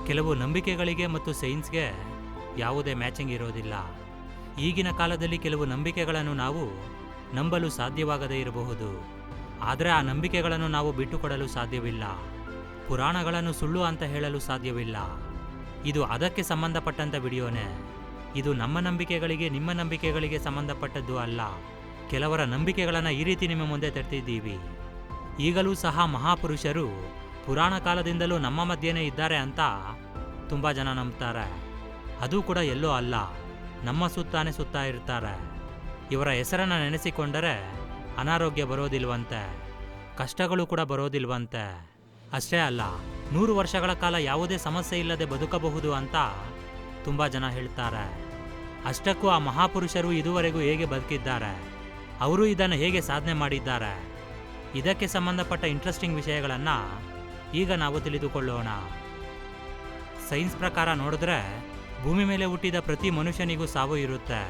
ಕೆಲವು ನಂಬಿಕೆಗಳಿಗೆ ಮತ್ತು ಸೈನ್ಸ್ಗೆ ಯಾವುದೇ ಮ್ಯಾಚಿಂಗ್ ಇರೋದಿಲ್ಲ. ಈಗಿನ ಕಾಲದಲ್ಲಿ ಕೆಲವು ನಂಬಿಕೆಗಳನ್ನು ನಾವು ನಂಬಲು ಸಾಧ್ಯವಾಗದೇ ಇರಬಹುದು, ಆದರೆ ಆ ನಂಬಿಕೆಗಳನ್ನು ನಾವು ಬಿಟ್ಟುಕೊಡಲು ಸಾಧ್ಯವಿಲ್ಲ. ಪುರಾಣಗಳನ್ನು ಸುಳ್ಳು ಅಂತ ಹೇಳಲು ಸಾಧ್ಯವಿಲ್ಲ. ಇದು ಅದಕ್ಕೆ ಸಂಬಂಧಪಟ್ಟಂಥ ವಿಡಿಯೋನೇ. ಇದು ನಮ್ಮ ನಂಬಿಕೆಗಳಿಗೆ ನಿಮ್ಮ ನಂಬಿಕೆಗಳಿಗೆ ಸಂಬಂಧಪಟ್ಟದ್ದು ಅಲ್ಲ. ಕೆಲವರ ನಂಬಿಕೆಗಳನ್ನು ಈ ರೀತಿ ನಿಮ್ಮ ಮುಂದೆ ತರ್ತಿದ್ದೀವಿ. ಈಗಲೂ ಸಹ ಮಹಾಪುರುಷರು ಪುರಾಣ ಕಾಲದಿಂದಲೂ ನಮ್ಮ ಮಧ್ಯೆನೇ ಇದ್ದಾರೆ ಅಂತ ತುಂಬ ಜನ ನಂಬ್ತಾರೆ. ಅದು ಕೂಡ ಎಲ್ಲೋ ಅಲ್ಲ, ನಮ್ಮ ಸುತ್ತಾನೆ ಸುತ್ತಾ ಇರ್ತಾರೆ. ಇವರ ಹೆಸರನ್ನು ನೆನೆಸಿಕೊಂಡರೆ ಅನಾರೋಗ್ಯ ಬರೋದಿಲ್ವಂತೆ, ಕಷ್ಟಗಳು ಕೂಡ ಬರೋದಿಲ್ವಂತೆ. ಅಷ್ಟೇ ಅಲ್ಲ, 100 ವರ್ಷಗಳ ಕಾಲ ಯಾವುದೇ ಸಮಸ್ಯೆ ಇಲ್ಲದೆ ಬದುಕಬಹುದು ಅಂತ ತುಂಬ ಜನ ಹೇಳ್ತಾರೆ. ಅಷ್ಟಕ್ಕೂ ಆ ಮಹಾಪುರುಷರು ಇದುವರೆಗೂ ಹೇಗೆ ಬದುಕಿದ್ದಾರೆ, ಅವರು ಇದನ್ನು ಹೇಗೆ ಸಾಧನೆ ಮಾಡಿದ್ದಾರೆ, ಇದಕ್ಕೆ ಸಂಬಂಧಪಟ್ಟ ಇಂಟ್ರೆಸ್ಟಿಂಗ್ ವಿಷಯಗಳನ್ನು ಈಗ ನಾವು ತಿಳಿದುಕೊಳ್ಳೋಣ. ಸೈನ್ಸ್ ಪ್ರಕಾರ ನೋಡಿದ್ರೆ ಭೂಮಿ ಮೇಲೆ ಹುಟ್ಟಿದ ಪ್ರತಿ ಮನುಷ್ಯನಿಗೂ ಸಾವು ಇರುತ್ತೆ.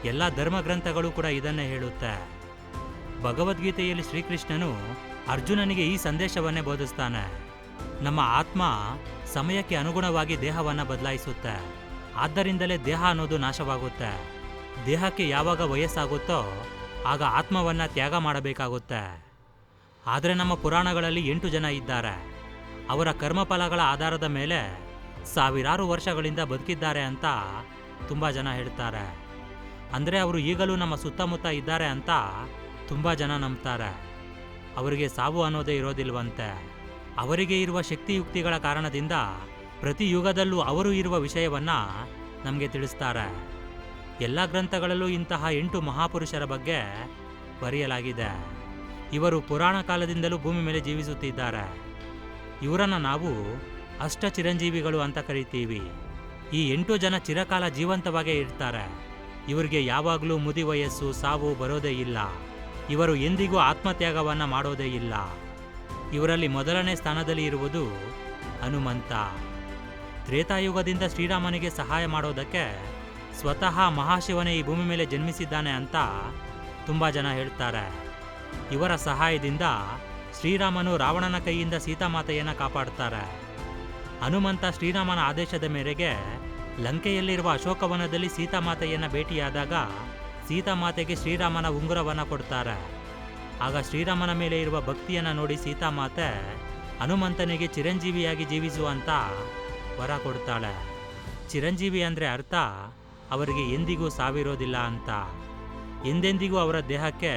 ಎಲ್ಲ ಧರ್ಮಗ್ರಂಥಗಳು ಕೂಡ ಇದನ್ನೇ ಹೇಳುತ್ತೆ. ಭಗವದ್ಗೀತೆಯಲ್ಲಿ ಶ್ರೀಕೃಷ್ಣನು ಅರ್ಜುನನಿಗೆ ಈ ಸಂದೇಶವನ್ನೇ ಬೋಧಿಸ್ತಾನೆ. ನಮ್ಮ ಆತ್ಮ ಸಮಯಕ್ಕೆ ಅನುಗುಣವಾಗಿ ದೇಹವನ್ನು ಬದಲಾಯಿಸುತ್ತೆ. ಆದ್ದರಿಂದಲೇ ದೇಹ ಅನ್ನೋದು ನಾಶವಾಗುತ್ತೆ. ದೇಹಕ್ಕೆ ಯಾವಾಗ ವಯಸ್ಸಾಗುತ್ತೋ ಆಗ ಆತ್ಮವನ್ನು ತ್ಯಾಗ ಮಾಡಬೇಕಾಗುತ್ತೆ. ಆದರೆ ನಮ್ಮ ಪುರಾಣಗಳಲ್ಲಿ 8 ಜನ ಇದ್ದಾರೆ. ಅವರ ಕರ್ಮಫಲಗಳ ಆಧಾರದ ಮೇಲೆ ಸಾವಿರಾರು ವರ್ಷಗಳಿಂದ ಬದುಕಿದ್ದಾರೆ ಅಂತ ತುಂಬ ಜನ ಹೇಳ್ತಾರೆ. ಅಂದರೆ ಅವರು ಈಗಲೂ ನಮ್ಮ ಸುತ್ತಮುತ್ತ ಇದ್ದಾರೆ ಅಂತ ತುಂಬ ಜನ ನಂಬ್ತಾರೆ. ಅವರಿಗೆ ಸಾವು ಅನ್ನೋದೇ ಇರೋದಿಲ್ವಂತೆ. ಅವರಿಗೆ ಇರುವ ಶಕ್ತಿಯುಕ್ತಿಗಳ ಕಾರಣದಿಂದ ಪ್ರತಿ ಯುಗದಲ್ಲೂ ಅವರು ಇರುವ ವಿಷಯವನ್ನು ನಮಗೆ ತಿಳಿಸ್ತಾರೆ. ಎಲ್ಲ ಗ್ರಂಥಗಳಲ್ಲೂ ಇಂತಹ 8 ಮಹಾಪುರುಷರ ಬಗ್ಗೆ ಬರೆಯಲಾಗಿದೆ. ಇವರು ಪುರಾಣ ಕಾಲದಿಂದಲೂ ಭೂಮಿ ಮೇಲೆ ಜೀವಿಸುತ್ತಿದ್ದಾರೆ. ಇವರನ್ನು ನಾವು ಅಷ್ಟ ಚಿರಂಜೀವಿಗಳು ಅಂತ ಕರಿತೀವಿ. ಈ 8 ಜನ ಚಿರಕಾಲ ಜೀವಂತವಾಗೇ ಇರ್ತಾರೆ. ಇವರಿಗೆ ಯಾವಾಗಲೂ ಮುದಿ ವಯಸ್ಸು, ಸಾವು ಬರೋದೇ ಇಲ್ಲ. ಇವರು ಎಂದಿಗೂ ಆತ್ಮತ್ಯಾಗವನ್ನು ಮಾಡೋದೇ ಇಲ್ಲ. ಇವರಲ್ಲಿ ಮೊದಲನೇ ಸ್ಥಾನದಲ್ಲಿ ಇರುವುದು ಹನುಮಂತ. ತ್ರೇತಾಯುಗದಿಂದ ಶ್ರೀರಾಮನಿಗೆ ಸಹಾಯ ಮಾಡೋದಕ್ಕೆ ಸ್ವತಃ ಮಹಾಶಿವನೇ ಈ ಭೂಮಿ ಮೇಲೆ ಜನ್ಮಿಸಿದ್ದಾನೆ ಅಂತ ತುಂಬ ಜನ ಹೇಳ್ತಾರೆ. ಇವರ ಸಹಾಯದಿಂದ ಶ್ರೀರಾಮನು ರಾವಣನ ಕೈಯಿಂದ ಸೀತಾಮಾತೆಯನ್ನು ಕಾಪಾಡ್ತಾರೆ. ಹನುಮಂತ ಶ್ರೀರಾಮನ ಆದೇಶದ ಮೇರೆಗೆ ಲಂಕೆಯಲ್ಲಿರುವ ಅಶೋಕವನದಲ್ಲಿ ಸೀತಾಮಾತೆಯನ್ನು ಭೇಟಿಯಾದಾಗ ಸೀತಾಮಾತೆಗೆ ಶ್ರೀರಾಮನ ಉಂಗುರವನ್ನು ಕೊಡ್ತಾರೆ. ಆಗ ಶ್ರೀರಾಮನ ಮೇಲೆ ಇರುವ ಭಕ್ತಿಯನ್ನು ನೋಡಿ ಸೀತಾಮಾತೆ ಹನುಮಂತನಿಗೆ ಚಿರಂಜೀವಿಯಾಗಿ ಜೀವಿಸುವಂತ ವರ ಕೊಡ್ತಾಳೆ. ಚಿರಂಜೀವಿ ಅಂದರೆ ಅರ್ಥ ಅವರಿಗೆ ಎಂದಿಗೂ ಸಾವಿರೋದಿಲ್ಲ ಅಂತ. ಎಂದೆಂದಿಗೂ ಅವರ ದೇಹಕ್ಕೆ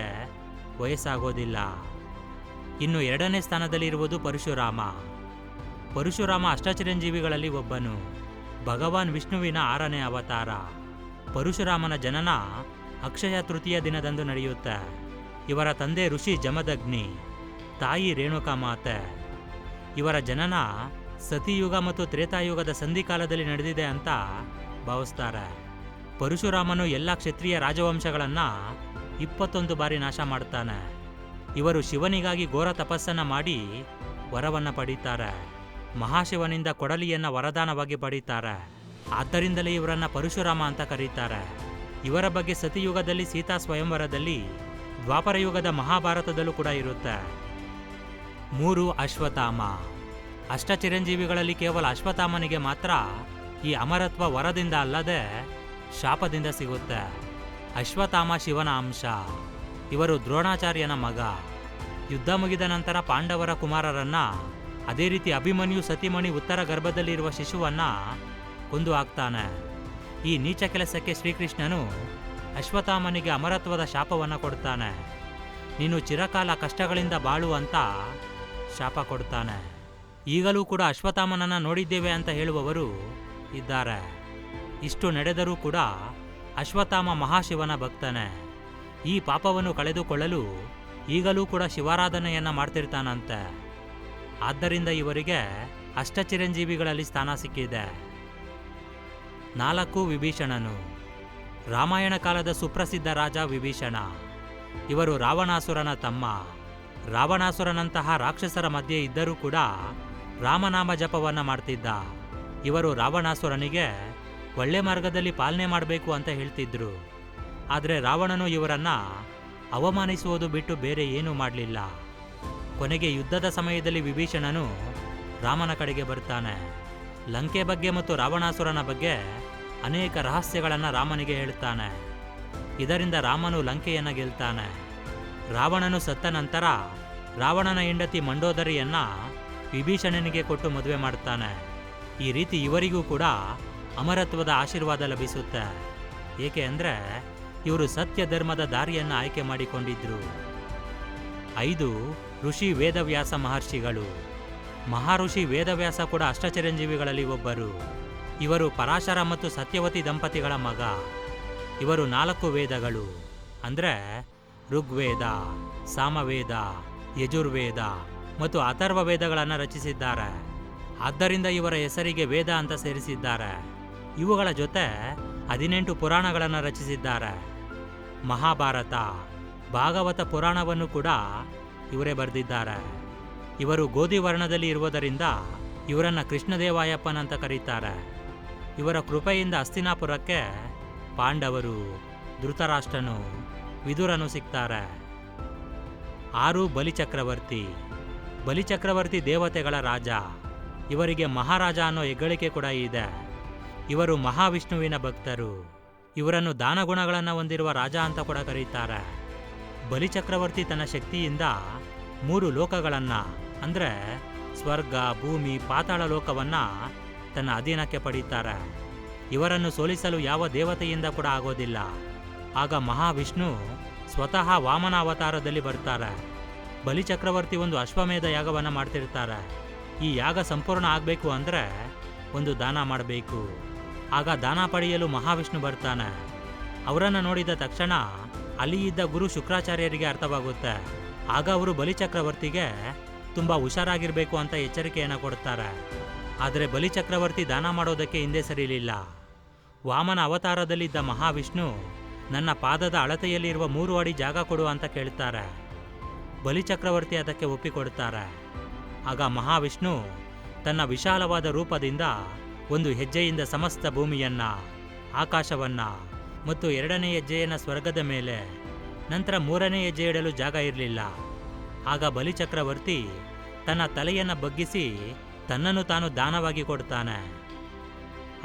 ವಯಸ್ಸಾಗೋದಿಲ್ಲ. ಇನ್ನು 2ನೇ ಸ್ಥಾನದಲ್ಲಿರುವುದು ಪರಶುರಾಮ. ಪರಶುರಾಮ ಅಷ್ಟಚಿರಂಜೀವಿಗಳಲ್ಲಿ ಒಬ್ಬನು. ಭಗವಾನ್ ವಿಷ್ಣುವಿನ 6ನೇ ಅವತಾರ. ಪರಶುರಾಮನ ಜನನ ಅಕ್ಷಯ ತೃತೀಯ ದಿನದಂದು ನಡೆಯುತ್ತೆ. ಇವರ ತಂದೆ ಋಷಿ ಜಮದಗ್ನಿ, ತಾಯಿ ರೇಣುಕಾ ಮಾತೆ. ಇವರ ಜನನ ಸತಿಯುಗ ಮತ್ತು ತ್ರೇತಾಯುಗದ ಸಂಧಿಕಾಲದಲ್ಲಿ ನಡೆದಿದೆ ಅಂತ ಭಾವಿಸ್ತಾರೆ. ಪರಶುರಾಮನು ಎಲ್ಲ ಕ್ಷತ್ರಿಯ ರಾಜವಂಶಗಳನ್ನು 21 ಬಾರಿ ನಾಶ ಮಾಡ್ತಾನೆ. ಇವರು ಶಿವನಿಗಾಗಿ ಘೋರ ತಪಸ್ಸನ್ನು ಮಾಡಿ ವರವನ್ನು ಪಡೀತಾರೆ. ಮಹಾಶಿವನಿಂದ ಕೊಡಲಿಯನ್ನು ವರದಾನವಾಗಿ ಪಡೀತಾರೆ. ಆದ್ದರಿಂದಲೇ ಇವರನ್ನು ಪರಶುರಾಮ ಅಂತ ಕರೀತಾರೆ. ಇವರ ಬಗ್ಗೆ ಸತಿಯುಗದಲ್ಲಿ ಸೀತಾ ಸ್ವಯಂವರದಲ್ಲಿ, ದ್ವಾಪರ ಯುಗದ ಮಹಾಭಾರತದಲ್ಲೂ ಕೂಡ ಇರುತ್ತೆ. 3 ಅಶ್ವತ್ಥಾಮ. ಅಷ್ಟಚಿರಂಜೀವಿಗಳಲ್ಲಿ ಕೇವಲ ಅಶ್ವತ್ಥಾಮನಿಗೆ ಮಾತ್ರ ಈ ಅಮರತ್ವ ವರದಿಂದ ಅಲ್ಲದೆ ಶಾಪದಿಂದ ಸಿಗುತ್ತೆ. ಅಶ್ವತ್ಥಾಮ ಶಿವನ ಅಂಶ. ಇವರು ದ್ರೋಣಾಚಾರ್ಯನ ಮಗ. ಯುದ್ಧ ಮುಗಿದ ನಂತರ ಪಾಂಡವರ ಕುಮಾರರನ್ನ, ಅದೇ ರೀತಿ ಅಭಿಮನ್ಯು ಸತಿಮಣಿ ಉತ್ತರ ಗರ್ಭದಲ್ಲಿರುವ ಶಿಶುವನ್ನ ಕೊಂದು ಹಾಕ್ತಾನೆ. ಈ ನೀಚ ಕೆಲಸಕ್ಕೆ ಶ್ರೀಕೃಷ್ಣನು ಅಶ್ವತ್ಥಾಮನಿಗೆ ಅಮರತ್ವದ ಶಾಪವನ್ನು ಕೊಡ್ತಾನೆ. ನೀನು ಚಿರಕಾಲ ಕಷ್ಟಗಳಿಂದ ಬಾಳು ಅಂತ ಶಾಪ ಕೊಡ್ತಾನೆ. ಈಗಲೂ ಕೂಡ ಅಶ್ವತ್ಥಾಮನನ್ನು ನೋಡಿದ್ದೇವೆ ಅಂತ ಹೇಳುವವರು ಇದ್ದಾರೆ. ಇಷ್ಟು ನಡೆದರೂ ಕೂಡ ಅಶ್ವತ್ಥಾಮ ಮಹಾಶಿವನ ಭಕ್ತನೇ. ಈ ಪಾಪವನ್ನು ಕಳೆದುಕೊಳ್ಳಲು ಈಗಲೂ ಕೂಡ ಶಿವಾರಾಧನೆಯನ್ನು ಮಾಡ್ತಿರ್ತಾನಂತೆ. ಆದ್ದರಿಂದ ಇವರಿಗೆ ಅಷ್ಟಚಿರಂಜೀವಿಗಳಲ್ಲಿ ಸ್ಥಾನ ಸಿಕ್ಕಿದೆ. 4 ವಿಭೀಷಣನು. ರಾಮಾಯಣ ಕಾಲದ ಸುಪ್ರಸಿದ್ಧ ರಾಜ ವಿಭೀಷಣ. ಇವರು ರಾವಣಾಸುರನ ತಮ್ಮ. ರಾವಣಾಸುರನಂತಹ ರಾಕ್ಷಸರ ಮಧ್ಯೆ ಇದ್ದರೂ ಕೂಡ ರಾಮನಾಮ ಜಪವನ್ನು ಮಾಡ್ತಿದ್ದ. ಇವರು ರಾವಣಾಸುರನಿಗೆ ಒಳ್ಳೆ ಮಾರ್ಗದಲ್ಲಿ ಪಾಲನೆ ಮಾಡಬೇಕು ಅಂತ ಹೇಳ್ತಿದ್ರು. ಆದರೆ ರಾವಣನು ಇವರನ್ನ ಅವಮಾನಿಸುವುದು ಬಿಟ್ಟು ಬೇರೆ ಏನೂ ಮಾಡಲಿಲ್ಲ. ಕೊನೆಗೆ ಯುದ್ಧದ ಸಮಯದಲ್ಲಿ ವಿಭೀಷಣನು ರಾಮನ ಕಡೆಗೆ ಬರ್ತಾನೆ. ಲಂಕೆ ಬಗ್ಗೆ ಮತ್ತು ರಾವಣಾಸುರನ ಬಗ್ಗೆ ಅನೇಕ ರಹಸ್ಯಗಳನ್ನು ರಾಮನಿಗೆ ಹೇಳ್ತಾನೆ. ಇದರಿಂದ ರಾಮನು ಲಂಕೆಯನ್ನು ಗೆಲ್ತಾನೆ. ರಾವಣನು ಸತ್ತ ನಂತರ ರಾವಣನ ಹೆಂಡತಿ ಮಂಡೋದರಿಯನ್ನ ವಿಭೀಷಣನಿಗೆ ಕೊಟ್ಟು ಮದುವೆ ಮಾಡ್ತಾನೆ. ಈ ರೀತಿ ಇವರಿಗೂ ಕೂಡ ಅಮರತ್ವದ ಆಶೀರ್ವಾದ ಲಭಿಸುತ್ತೆ. ಏಕೆ ಅಂದರೆ ಇವರು ಸತ್ಯ ಧರ್ಮದ ದಾರಿಯನ್ನು ಆಯ್ಕೆ ಮಾಡಿಕೊಂಡಿದ್ರು. 5 ಋಷಿ ವೇದವ್ಯಾಸ ಮಹರ್ಷಿಗಳು. ಮಹಾಋಷಿ ವೇದವ್ಯಾಸ ಕೂಡ ಅಷ್ಟಚಿರಂಜೀವಿಗಳಲ್ಲಿ ಒಬ್ಬರು. ಇವರು ಪರಾಶರ ಮತ್ತು ಸತ್ಯವತಿ ದಂಪತಿಗಳ ಮಗ. ಇವರು 4 ವೇದಗಳು ಅಂದರೆ ಋಗ್ವೇದ, ಸಾಮವೇದ, ಯಜುರ್ವೇದ ಮತ್ತು ಅಥರ್ವ ವೇದಗಳನ್ನು ರಚಿಸಿದ್ದಾರೆ. ಆದ್ದರಿಂದ ಇವರ ಹೆಸರಿಗೆ ವೇದ ಅಂತ ಸೇರಿಸಿದ್ದಾರೆ. ಇವುಗಳ ಜೊತೆ 18 ಪುರಾಣಗಳನ್ನು ರಚಿಸಿದ್ದಾರೆ. ಮಹಾಭಾರತ, ಭಾಗವತ ಪುರಾಣವನ್ನು ಕೂಡ ಇವರೇ ಬರೆದಿದ್ದಾರೆ. ಇವರು ಗೋಧಿ ವರ್ಣದಲ್ಲಿ ಇರುವುದರಿಂದ ಇವರನ್ನು ಕೃಷ್ಣದೇವಾಯಪ್ಪನಂತ ಕರೀತಾರೆ. ಇವರ ಕೃಪೆಯಿಂದ ಹಸ್ತಿನಾಪುರಕ್ಕೆ ಪಾಂಡವರು, ಧೃತರಾಷ್ಟ್ರನು, ವಿದುರನು ಸಿಗ್ತಾರೆ. 6 ಬಲಿಚಕ್ರವರ್ತಿ. ಬಲಿಚಕ್ರವರ್ತಿ ದೇವತೆಗಳ ರಾಜ. ಇವರಿಗೆ ಮಹಾರಾಜ ಅನ್ನೋ ಹೆಗ್ಗಳಿಕೆ ಕೂಡ ಇದೆ. ಇವರು ಮಹಾವಿಷ್ಣುವಿನ ಭಕ್ತರು. ಇವರನ್ನು ದಾನಗುಣಗಳನ್ನು ಹೊಂದಿರುವ ರಾಜ ಅಂತ ಕೂಡ ಕರೀತಾರೆ. ಬಲಿಚಕ್ರವರ್ತಿ ತನ್ನ ಶಕ್ತಿಯಿಂದ 3 ಲೋಕಗಳನ್ನು ಅಂದರೆ ಸ್ವರ್ಗ, ಭೂಮಿ, ಪಾತಾಳ ಲೋಕವನ್ನು ತನ್ನ ಅಧೀನಕ್ಕೆ ಪಡೀತಾರೆ. ಇವರನ್ನು ಸೋಲಿಸಲು ಯಾವ ದೇವತೆಯಿಂದ ಕೂಡ ಆಗೋದಿಲ್ಲ. ಆಗ ಮಹಾವಿಷ್ಣು ಸ್ವತಃ ವಾಮನ ಅವತಾರದಲ್ಲಿ ಬರ್ತಾರೆ. ಬಲಿಚಕ್ರವರ್ತಿ ಒಂದು ಅಶ್ವಮೇಧ ಯಾಗವನ್ನು ಮಾಡ್ತಿರ್ತಾರೆ. ಈ ಯಾಗ ಸಂಪೂರ್ಣ ಆಗಬೇಕು ಅಂದರೆ ಒಂದು ದಾನ ಮಾಡಬೇಕು. ಆಗ ದಾನ ಪಡೆಯಲು ಮಹಾವಿಷ್ಣು ಬರ್ತಾನೆ. ಅವರನ್ನು ನೋಡಿದ ತಕ್ಷಣ ಅಲ್ಲಿ ಇದ್ದ ಗುರು ಶುಕ್ರಾಚಾರ್ಯರಿಗೆ ಅರ್ಥವಾಗುತ್ತೆ. ಆಗ ಅವರು ಬಲಿಚಕ್ರವರ್ತಿಗೆ ತುಂಬ ಹುಷಾರಾಗಿರಬೇಕು ಅಂತ ಎಚ್ಚರಿಕೆಯನ್ನು ಕೊಡ್ತಾರೆ. ಆದರೆ ಬಲಿಚಕ್ರವರ್ತಿ ದಾನ ಮಾಡೋದಕ್ಕೆ ಹಿಂದೆ ಸರಿಲಿಲ್ಲ. ವಾಮನ ಅವತಾರದಲ್ಲಿದ್ದ ಮಹಾವಿಷ್ಣು ನನ್ನ ಪಾದದ ಅಳತೆಯಲ್ಲಿರುವ 3 ಅಡಿ ಜಾಗ ಕೊಡು ಅಂತ ಕೇಳ್ತಾರೆ. ಬಲಿಚಕ್ರವರ್ತಿ ಅದಕ್ಕೆ ಒಪ್ಪಿಕೊಡ್ತಾರೆ. ಆಗ ಮಹಾವಿಷ್ಣು ತನ್ನ ವಿಶಾಲವಾದ ರೂಪದಿಂದ ಒಂದು ಹೆಜ್ಜೆಯಿಂದ ಸಮಸ್ತ ಭೂಮಿಯನ್ನ, ಆಕಾಶವನ್ನ ಮತ್ತು 2ನೇ ಹೆಜ್ಜೆಯನ್ನು ಸ್ವರ್ಗದ ಮೇಲೆ, ನಂತರ 3ನೇ ಹೆಜ್ಜೆ ಇಡಲು ಜಾಗ ಇರಲಿಲ್ಲ. ಆಗ ಬಲಿಚಕ್ರವರ್ತಿ ತನ್ನ ತಲೆಯನ್ನು ಬಗ್ಗಿಸಿ ತನ್ನನ್ನು ತಾನು ದಾನವಾಗಿ ಕೊಡ್ತಾನೆ.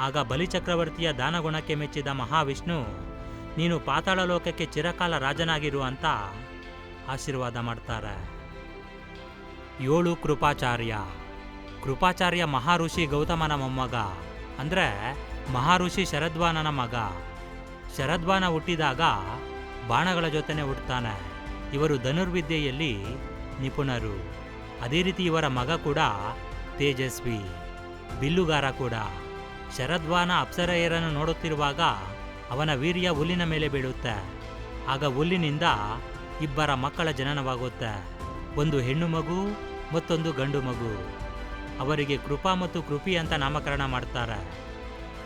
ಆಗ ಬಲಿಚಕ್ರವರ್ತಿಯ ದಾನಗುಣಕ್ಕೆ ಮೆಚ್ಚಿದ ಮಹಾವಿಷ್ಣು, ನೀನು ಪಾತಾಳ ಲೋಕಕ್ಕೆ ಚಿರಕಾಲ ರಾಜನಾಗಿರು ಅಂತ ಆಶೀರ್ವಾದ ಮಾಡ್ತಾರೆ. 7 ಕೃಪಾಚಾರ್ಯ. ಕೃಪಾಚಾರ್ಯ ಮಹಾಋಷಿ ಗೌತಮನ ಮೊಮ್ಮಗ, ಅಂದರೆ ಮಹಾಋಷಿ ಶರದ್ವಾನನ ಮಗ. ಶರದ್ವಾನ ಹುಟ್ಟಿದಾಗ ಬಾಣಗಳ ಜೊತೆನೆ ಹುಟ್ಟುತ್ತಾನೆ. ಇವರು ಧನುರ್ವಿದ್ಯೆಯಲ್ಲಿ ನಿಪುಣರು. ಅದೇ ರೀತಿ ಇವರ ಮಗ ಕೂಡ ತೇಜಸ್ವಿ, ಬಿಲ್ಲುಗಾರ ಕೂಡ. ಶರದ್ವಾನ ಅಪ್ಸರೆಯರನ್ನು ನೋಡುತ್ತಿರುವಾಗ ಅವನ ವೀರ್ಯ ಹುಲ್ಲಿನ ಮೇಲೆ ಬೀಳುತ್ತೆ. ಆಗ ಹುಲ್ಲಿನಿಂದ 2 ಮಕ್ಕಳ ಜನನವಾಗುತ್ತೆ. ಒಂದು ಹೆಣ್ಣು ಮಗು ಮತ್ತೊಂದು ಗಂಡು ಮಗು. ಅವರಿಗೆ ಕೃಪಾ ಮತ್ತು ಕೃಪಿ ಅಂತ ನಾಮಕರಣ ಮಾಡ್ತಾರೆ.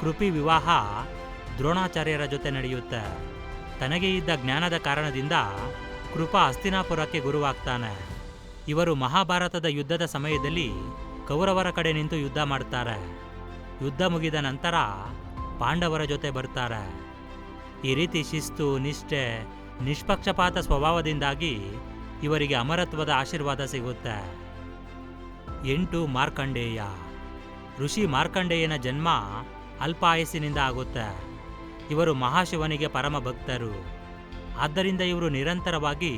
ಕೃಪಿ ವಿವಾಹ ದ್ರೋಣಾಚಾರ್ಯರ ಜೊತೆ ನಡೆಯುತ್ತೆ. ತನಗೆ ಇದ್ದ ಜ್ಞಾನದ ಕಾರಣದಿಂದ ಕೃಪಾ ಹಸ್ತಿನಾಪುರಕ್ಕೆ ಗುರುವಾಗ್ತಾನೆ. ಇವರು ಮಹಾಭಾರತದ ಯುದ್ಧದ ಸಮಯದಲ್ಲಿ ಕೌರವರ ಕಡೆ ನಿಂತು ಯುದ್ಧ ಮಾಡ್ತಾರೆ. ಯುದ್ಧ ಮುಗಿದ ನಂತರ ಪಾಂಡವರ ಜೊತೆ ಬರ್ತಾರೆ. ಈ ರೀತಿ ಶಿಸ್ತು, ನಿಷ್ಠೆ, ನಿಷ್ಪಕ್ಷಪಾತ ಸ್ವಭಾವದಿಂದಾಗಿ ಇವರಿಗೆ ಅಮರತ್ವದ ಆಶೀರ್ವಾದ ಸಿಗುತ್ತೆ. 8 ಮಾರ್ಕಂಡೇಯ. ಋಷಿ ಮಾರ್ಕಂಡೇಯನ ಜನ್ಮ ಅಲ್ಪ ಆಯಸ್ಸಿನಿಂದ ಆಗುತ್ತೆ. ಇವರು ಮಹಾಶಿವನಿಗೆ ಪರಮ ಭಕ್ತರು. ಆದ್ದರಿಂದ ಇವರು ನಿರಂತರವಾಗಿ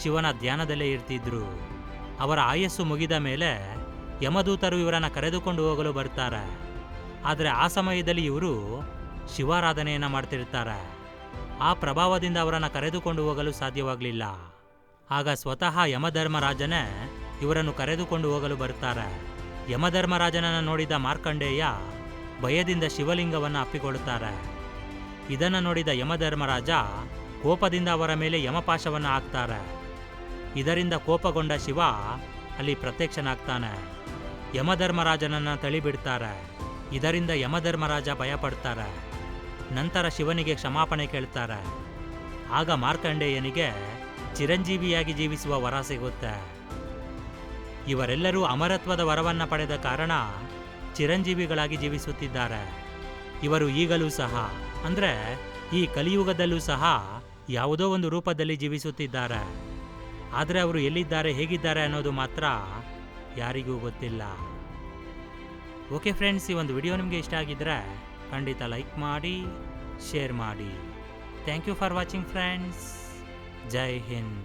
ಶಿವನ ಧ್ಯಾನದಲ್ಲೇ ಇರ್ತಿದ್ರು. ಅವರ ಆಯಸ್ಸು ಮುಗಿದ ಮೇಲೆ ಯಮದೂತರು ಇವರನ್ನು ಕರೆದುಕೊಂಡು ಹೋಗಲು ಬರ್ತಾರೆ. ಆದರೆ ಆ ಸಮಯದಲ್ಲಿ ಇವರು ಶಿವಾರಾಧನೆಯನ್ನು ಮಾಡ್ತಿರ್ತಾರೆ. ಆ ಪ್ರಭಾವದಿಂದ ಅವರನ್ನು ಕರೆದುಕೊಂಡು ಹೋಗಲು ಸಾಧ್ಯವಾಗಲಿಲ್ಲ. ಆಗ ಸ್ವತಃ ಯಮಧರ್ಮರಾಜನೇ ಇವರನ್ನು ಕರೆದುಕೊಂಡು ಹೋಗಲು ಬರ್ತಾರೆ. ಯಮಧರ್ಮರಾಜನನ್ನು ನೋಡಿದ ಮಾರ್ಕಂಡೇಯ ಭಯದಿಂದ ಶಿವಲಿಂಗವನ್ನು ಅಪ್ಪಿಕೊಳ್ಳುತ್ತಾರೆ. ಇದನ್ನು ನೋಡಿದ ಯಮಧರ್ಮರಾಜ ಕೋಪದಿಂದ ಅವರ ಮೇಲೆ ಯಮಪಾಶವನ್ನು ಹಾಕ್ತಾರೆ. ಇದರಿಂದ ಕೋಪಗೊಂಡ ಶಿವ ಅಲ್ಲಿ ಪ್ರತ್ಯಕ್ಷನಾಗ್ತಾನೆ. ಯಮಧರ್ಮರಾಜನನ್ನು ತಳ್ಳಿಬಿಡ್ತಾರೆ. ಇದರಿಂದ ಯಮಧರ್ಮರಾಜ ಭಯಪಡ್ತಾರೆ. ನಂತರ ಶಿವನಿಗೆ ಕ್ಷಮಾಪಣೆ ಕೇಳ್ತಾರೆ. ಆಗ ಮಾರ್ಕಂಡೇಯನಿಗೆ ಚಿರಂಜೀವಿಯಾಗಿ ಜೀವಿಸುವ ವರ ಸಿಗುತ್ತೆ. ಇವರೆಲ್ಲರೂ ಅಮರತ್ವದ ವರವನ್ನು ಪಡೆದ ಕಾರಣ ಚಿರಂಜೀವಿಗಳಾಗಿ ಜೀವಿಸುತ್ತಿದ್ದಾರೆ. ಇವರು ಈಗಲೂ ಸಹ, ಅಂದರೆ ಈ ಕಲಿಯುಗದಲ್ಲೂ ಸಹ ಯಾವುದೋ ಒಂದು ರೂಪದಲ್ಲಿ ಜೀವಿಸುತ್ತಿದ್ದಾರೆ. ಆದರೆ ಅವರು ಎಲ್ಲಿದ್ದಾರೆ, ಹೇಗಿದ್ದಾರೆ ಅನ್ನೋದು ಮಾತ್ರ ಯಾರಿಗೂ ಗೊತ್ತಿಲ್ಲ. ಓಕೆ ಫ್ರೆಂಡ್ಸ್, ಈ ಒಂದು ವಿಡಿಯೋ ನಿಮಗೆ ಇಷ್ಟ ಆಗಿದ್ದರೆ ಖಂಡಿತ ಲೈಕ್ ಮಾಡಿ, ಶೇರ್ ಮಾಡಿ. Thank you for watching friends. Jai Hind.